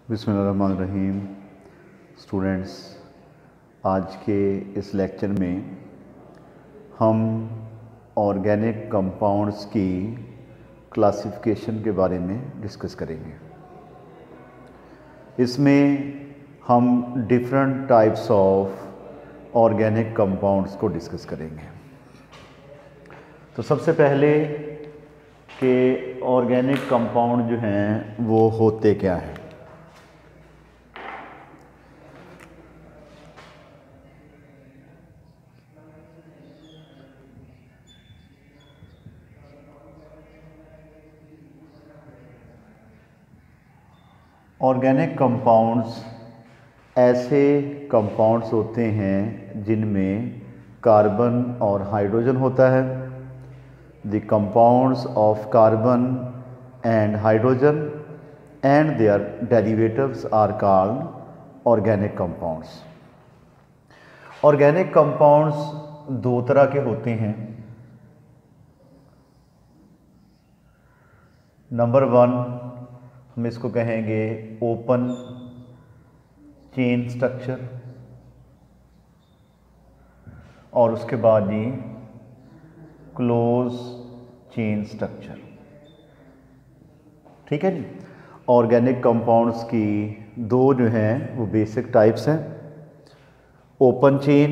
बिस्मिल्लाहिर्रहमानिर्रहीम। स्टूडेंट्स, आज के इस लेक्चर में हम ऑर्गेनिक कंपाउंड्स की क्लासिफिकेशन के बारे में डिस्कस करेंगे। इसमें हम different types of organic compounds को डिस्कस करेंगे। तो सबसे पहले कि ऑर्गेनिक कंपाउंड जो हैं वो होते क्या हैं। ऑर्गेनिक कंपाउंड्स ऐसे कंपाउंड्स होते हैं जिनमें कार्बन और हाइड्रोजन होता है। The compounds of carbon and hydrogen and their derivatives are called organic compounds. Organic compounds दो तरह के होते हैं। नंबर वन, हम इसको कहेंगे ओपन चेन स्ट्रक्चर, और उसके बाद जी क्लोज चेन स्ट्रक्चर। ठीक है जी। ऑर्गेनिक कंपाउंड्स की दो जो हैं वो बेसिक टाइप्स हैं, ओपन चेन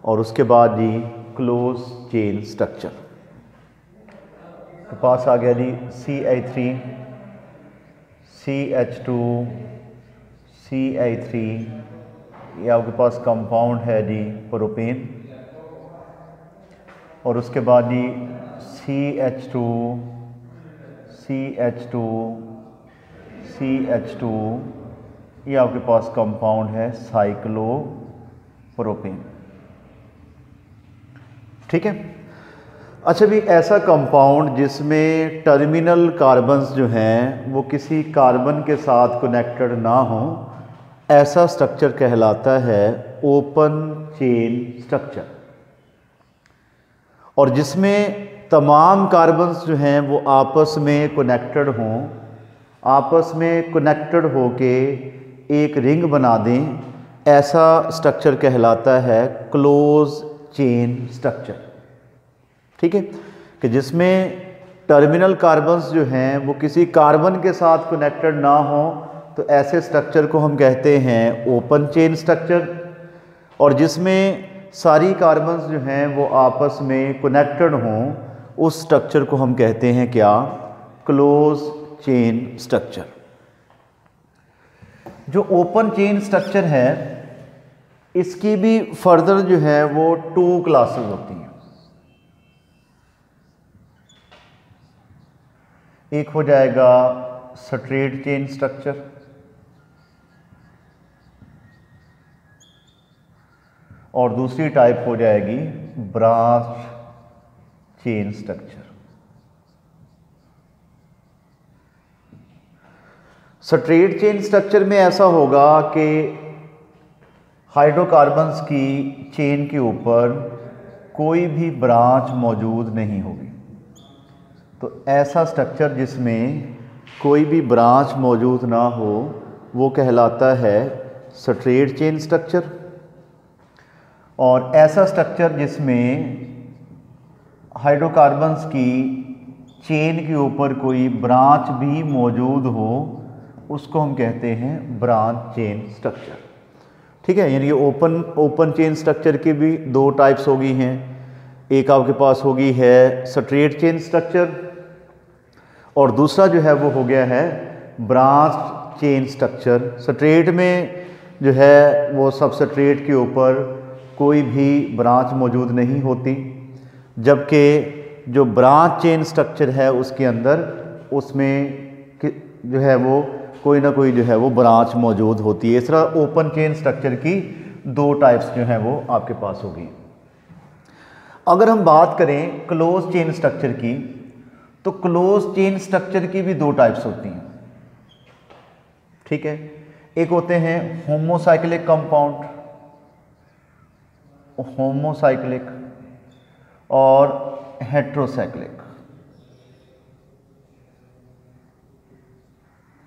और उसके बाद जी क्लोज चेन स्ट्रक्चर। तो पास आ गया जी CH3 CH2 CH3, ये आपके पास कंपाउंड है जी प्रोपेन, और उसके बाद जी CH2 CH2 CH2, ये आपके पास कंपाउंड है साइक्लोप्रोपेन। ठीक है। अच्छा भी, ऐसा कंपाउंड जिसमें टर्मिनल कार्बन्स जो हैं वो किसी कार्बन के साथ कनेक्टेड ना हो, ऐसा स्ट्रक्चर कहलाता है ओपन चेन स्ट्रक्चर। और जिसमें तमाम कार्बन्स जो हैं वो आपस में कनेक्टेड हों, आपस में कनेक्टेड होके एक रिंग बना दें, ऐसा स्ट्रक्चर कहलाता है क्लोज चेन स्ट्रक्चर। ठीक है, कि जिसमें टर्मिनल कार्बन्स जो हैं वो किसी कार्बन के साथ कनेक्टेड ना हो, तो ऐसे स्ट्रक्चर को हम कहते हैं ओपन चेन स्ट्रक्चर। और जिसमें सारी कार्बन्स जो हैं वो आपस में कनेक्टेड हों, उस स्ट्रक्चर को हम कहते हैं क्या? Close chain structure. जो ओपन चेन स्ट्रक्चर है इसकी भी फर्दर जो है वो टू क्लासेस होती हैं। एक हो जाएगा स्ट्रेट चेन स्ट्रक्चर, और दूसरी टाइप हो जाएगी branch chain structure. Straight chain structure में ऐसा होगा कि हाइड्रोकार्बन्स की चेन के ऊपर कोई भी ब्रांच मौजूद नहीं होगी। तो ऐसा स्ट्रक्चर जिसमें कोई भी ब्रांच मौजूद ना हो वो कहलाता है स्ट्रेट चेन स्ट्रक्चर। और ऐसा स्ट्रक्चर जिसमें हाइड्रोकार्बन्स की चेन के ऊपर कोई ब्रांच भी मौजूद हो, उसको हम कहते हैं ब्रांच चेन स्ट्रक्चर। ठीक है, यानी कि ओपन चेन स्ट्रक्चर की भी दो टाइप्स होगी हैं। एक आपके पास होगी है स्ट्रेट चेन स्ट्रक्चर, और दूसरा जो है वो हो गया है ब्रांच चेन स्ट्रक्चर। स्ट्रेट में जो है वो सब स्ट्रेट के ऊपर कोई भी ब्रांच मौजूद नहीं होती, जबकि जो ब्रांच चेन स्ट्रक्चर है उसके अंदर उसमें जो है वो कोई ना कोई जो है वो ब्रांच मौजूद होती है। इस तरह ओपन चेन स्ट्रक्चर की दो टाइप्स जो हैं वो आपके पास होगी। अगर हम बात करें क्लोज चेन स्ट्रक्चर की, तो क्लोज चेन स्ट्रक्चर की भी दो टाइप्स होती हैं। ठीक है, एक होते हैं होमोसाइक्लिक कंपाउंड, होमोसाइक्लिक, और हेट्रोसाइक्लिक।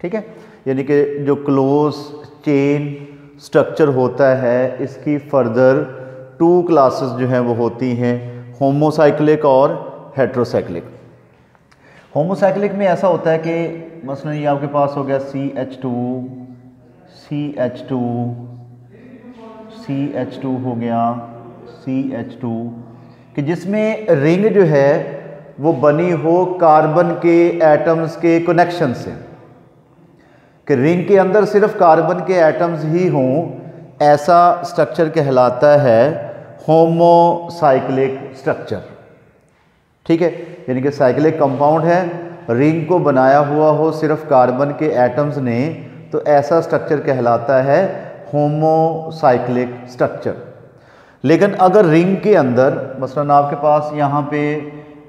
ठीक है, यानी कि जो क्लोज चेन स्ट्रक्चर होता है इसकी फर्दर 2 क्लासेस जो हैं वो होती हैं, होमोसाइक्लिक और हेट्रोसाइक्लिक। होमोसाइक्लिक में ऐसा होता है कि मसलन ये आपके पास हो गया CH2 CH2 CH2 हो गया CH2, कि जिसमें रिंग जो है वो बनी हो कार्बन के एटम्स के कनेक्शन से, कि रिंग के अंदर सिर्फ कार्बन के एटम्स ही हों, ऐसा स्ट्रक्चर कहलाता है होमोसाइक्लिक स्ट्रक्चर। ठीक है, यानी कि साइक्लिक कंपाउंड है, रिंग को बनाया हुआ हो सिर्फ कार्बन के एटम्स ने, तो ऐसा स्ट्रक्चर कहलाता है होमोसाइक्लिक स्ट्रक्चर। लेकिन अगर रिंग के अंदर मसलन आपके पास यहाँ पे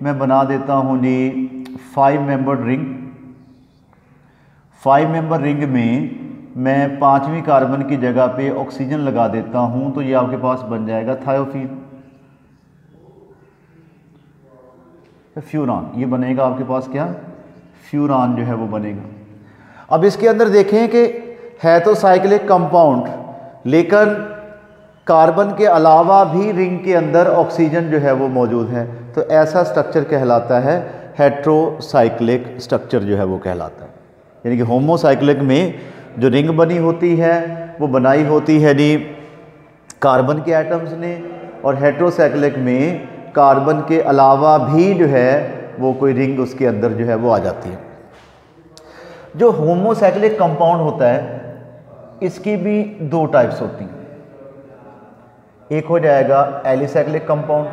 मैं बना देता हूँ जी 5 मेंबर रिंग, 5 मेंबर रिंग में मैं 5वीं कार्बन की जगह पे ऑक्सीजन लगा देता हूँ, तो ये आपके पास बन जाएगा थायोफीन, फ्यूरान, ये बनेगा आपके पास क्या, फ्यूरान जो है वो बनेगा। अब इसके अंदर देखें कि है तो साइक्लिक कंपाउंड, लेकिन कार्बन के अलावा भी रिंग के अंदर ऑक्सीजन जो है वो मौजूद है, तो ऐसा स्ट्रक्चर कहलाता है हेट्रोसाइक्लिक स्ट्रक्चर जो है वो कहलाता है। यानी कि होमोसाइक्लिक में जो रिंग बनी होती है वो बनाई होती है जी कार्बन के एटम्स ने, और हेट्रोसाइक्लिक में कार्बन के अलावा भी जो है वो कोई रिंग उसके अंदर जो है वो आ जाती है। जो होमोसाइक्लिक कंपाउंड होता है इसकी भी 2 टाइप्स होती हैं। एक हो जाएगा एलिसाइक्लिक कंपाउंड,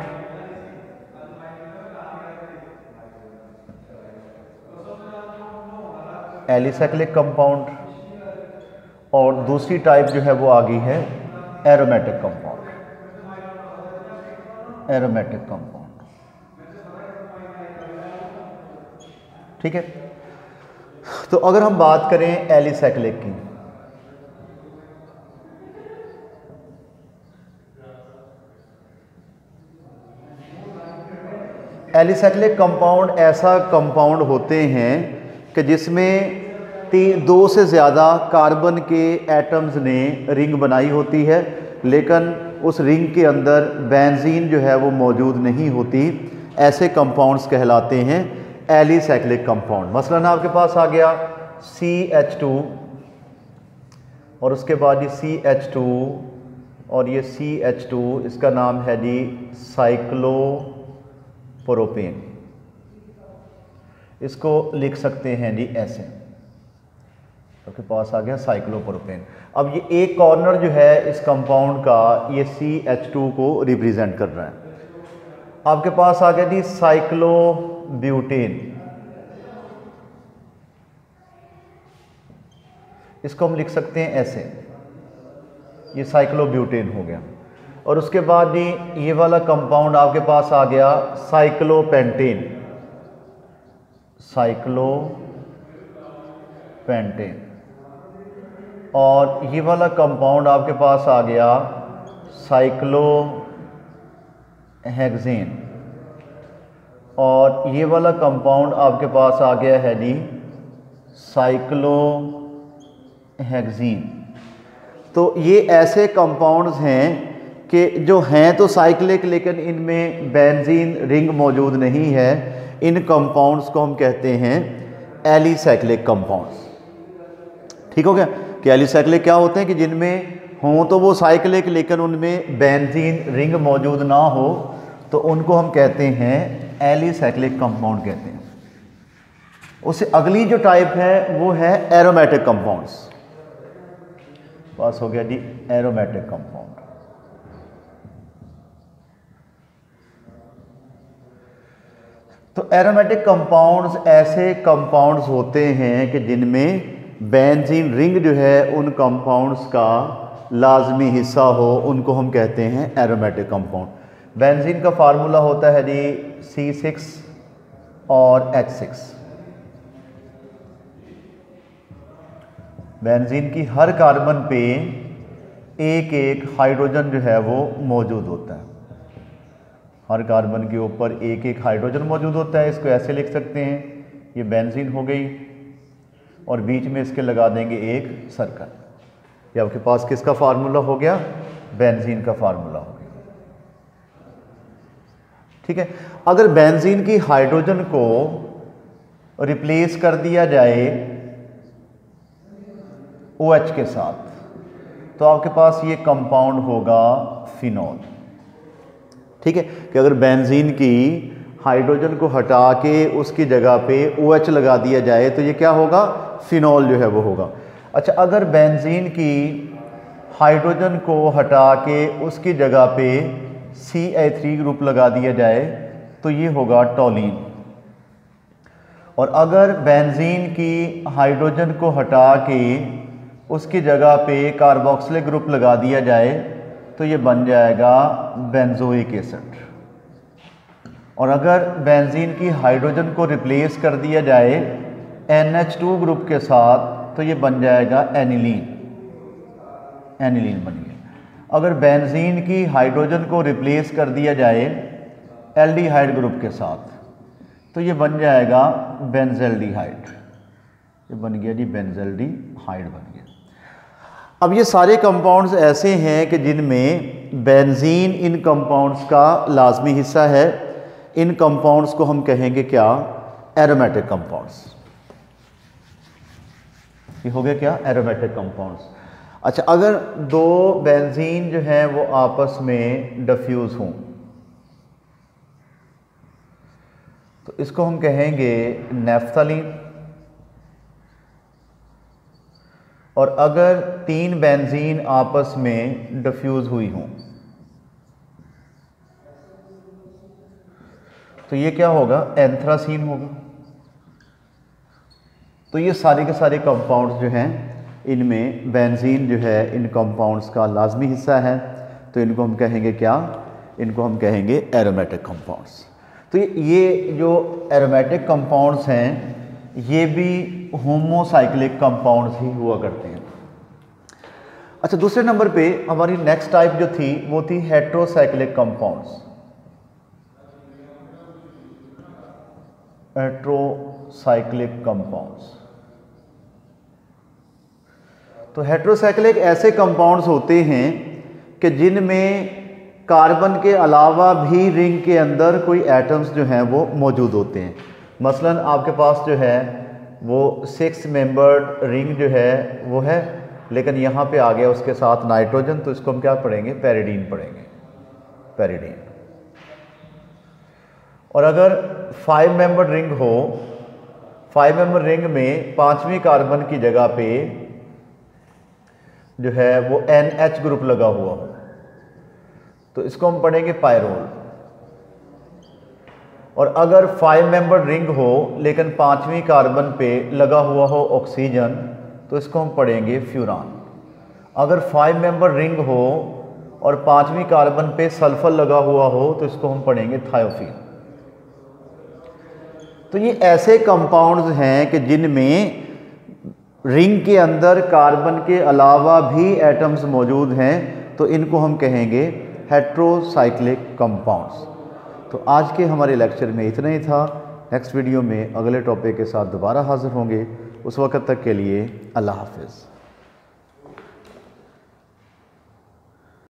एलिसाइक्लिक कंपाउंड, और दूसरी टाइप जो है वो आ गई है एरोमेटिक कंपाउंड, एरोमेटिक कंपाउंड। ठीक है, तो अगर हम बात करें एलिसाइक्लिक की, एलिसाइक्लिक कंपाउंड ऐसा कंपाउंड होते हैं कि जिसमें 2 से ज़्यादा कार्बन के एटम्स ने रिंग बनाई होती है, लेकिन उस रिंग के अंदर बेंजीन जो है वो मौजूद नहीं होती। ऐसे कंपाउंड्स कहलाते हैं एलिसाइक्लिक कंपाउंड। मसलन आपके पास आ गया CH2 और उसके बाद ये CH2 और ये CH2, इसका नाम है जी साइक्लोप्रोपेन। इसको लिख सकते हैं जी ऐसे, आपके पास आ गया साइक्लोप्रोपेन। अब ये एक कॉर्नर जो है इस कंपाउंड का ये CH2 को रिप्रेजेंट कर रहा है। आपके पास आ गया जी साइक्लोब्यूटेन, इसको हम लिख सकते हैं ऐसे, ये साइक्लोब्यूटेन हो गया। और उसके बाद जी ये वाला कंपाउंड आपके पास आ गया साइक्लोपेंटेन, साइक्लोपेंटेन। और ये वाला कंपाउंड आपके पास आ गया साइक्लोहेक्सेन, और ये वाला कंपाउंड आपके पास आ गया है जी साइक्लोहेक्सीन। तो ये ऐसे कंपाउंड्स हैं कि जो हैं तो साइक्लिक, लेकिन इनमें बेंजीन रिंग मौजूद नहीं है। इन कंपाउंड्स को हम कहते हैं एलिसाइक्लिक कंपाउंड्स। ठीक हो गया कि एलिसाइक्लिक क्या होते हैं कि जिनमें हों तो वो साइक्लिक, लेकिन उनमें बेंजीन रिंग मौजूद ना हो, तो उनको हम कहते हैं एलिसाइक्लिक कंपाउंड कहते हैं। उससे अगली जो टाइप है वो है एरोमेटिक कंपाउंड्स। पास हो गया जी एरोमेटिक कंपाउंड। तो एरोमेटिक कंपाउंड्स ऐसे कंपाउंड्स होते हैं कि जिनमें बेंजीन रिंग जो है उन कंपाउंड्स का लाजमी हिस्सा हो, उनको हम कहते हैं एरोमेटिक कंपाउंड। बेंजीन का फार्मूला होता है जी C6 और H6। बेंजीन की हर कार्बन पे एक एक हाइड्रोजन जो है वो मौजूद होता है, हर कार्बन के ऊपर एक एक हाइड्रोजन मौजूद होता है। इसको ऐसे लिख सकते हैं, ये बेंजीन हो गई। और बीच में इसके लगा देंगे एक सर्कल। ये आपके पास किसका फार्मूला हो गया? बेंजीन का फार्मूला हो गया। ठीक है, अगर बेंजीन की हाइड्रोजन को रिप्लेस कर दिया जाए OH के साथ तो आपके पास ये कंपाउंड होगा फिनॉल। ठीक है, कि अगर बेंजीन की हाइड्रोजन को हटा के उसकी जगह पे OH लगा दिया जाए तो ये क्या होगा? फिनॉल जो है वो होगा। अच्छा, अगर बेंजीन की हाइड्रोजन को हटा के उसकी जगह पे CH3 ग्रुप लगा दिया जाए तो ये होगा टॉलीन। और अगर बेंजीन की हाइड्रोजन को हटा के उसकी जगह पे कार्बोक्सिलिक ग्रुप लगा दिया जाए तो ये बन जाएगा बेंजोइक एसिड। और अगर बेंजीन की हाइड्रोजन को रिप्लेस कर दिया जाए NH2 ग्रुप के साथ तो ये बन जाएगा एनिलीन। एनिलीन बन गया। अगर बेंजीन की हाइड्रोजन को रिप्लेस कर दिया जाए एल्डिहाइड ग्रुप के साथ तो ये बन जाएगा बेंजल्डिहाइड। ये बन गया जी बेंजल्डिहाइड बन गया। अब ये सारे कंपाउंड्स ऐसे हैं कि जिनमें बेंजीन इन कंपाउंड्स का लाजमी हिस्सा है। इन कंपाउंड्स को हम कहेंगे क्या? Aromatic compounds. ये हो गया क्या? Aromatic compounds. अच्छा, अगर दो बेंजीन जो है वो आपस में डिफ्यूज हों तो इसको हम कहेंगे नेफ्थलीन। और अगर 3 बेंजीन आपस में डिफ्यूज हुई हों तो ये क्या होगा? एंथ्रासीन होगा। तो ये सारे के सारे कंपाउंड्स जो हैं इनमें बेंजीन जो है इन कंपाउंड्स का लाजमी हिस्सा है। तो इनको हम कहेंगे क्या? इनको हम कहेंगे एरोमेटिक कंपाउंड्स। तो ये जो एरोमेटिक कंपाउंड्स हैं ये भी होमोसाइक्लिक कंपाउंड्स ही हुआ करते हैं। अच्छा, दूसरे नंबर पे हमारी नेक्स्ट टाइप जो थी वो थी हेट्रोसाइक्लिक कंपाउंड्स। Heterocyclic compounds. तो हेट्रोसाइक्लिक ऐसे कंपाउंड्स होते हैं कि जिनमें कार्बन के अलावा भी रिंग के अंदर कोई एटम्स जो हैं वो मौजूद होते हैं। मसलन आपके पास जो है वो 6 मेंबर्ड रिंग जो है वो है, लेकिन यहाँ पे आ गया उसके साथ नाइट्रोजन, तो इसको हम क्या पढ़ेंगे? पैरिडीन पढ़ेंगे, पैरिडीन। और अगर 5 मेंबर्ड रिंग हो, 5 मेंबर रिंग में 5वीं कार्बन की जगह पे जो है वो NH ग्रुप लगा हुआ हो तो इसको हम पढ़ेंगे पायरोल। और अगर 5 मेंबर रिंग हो लेकिन 5वीं कार्बन पे लगा हुआ हो ऑक्सीजन तो इसको हम पढ़ेंगे फ्यूरान। अगर 5 मेंबर रिंग हो और 5वीं कार्बन पे सल्फर लगा हुआ हो तो इसको हम पढ़ेंगे थायोफीन। तो ये ऐसे कंपाउंड्स हैं कि जिनमें रिंग के अंदर कार्बन के अलावा भी एटम्स मौजूद हैं, तो इनको हम कहेंगे हेट्रोसाइक्लिक कंपाउंड्स। तो आज के हमारे लेक्चर में इतना ही था। नेक्स्ट वीडियो में अगले टॉपिक के साथ दोबारा हाजिर होंगे। उस वक्त तक के लिए अल्लाह हाफिज़।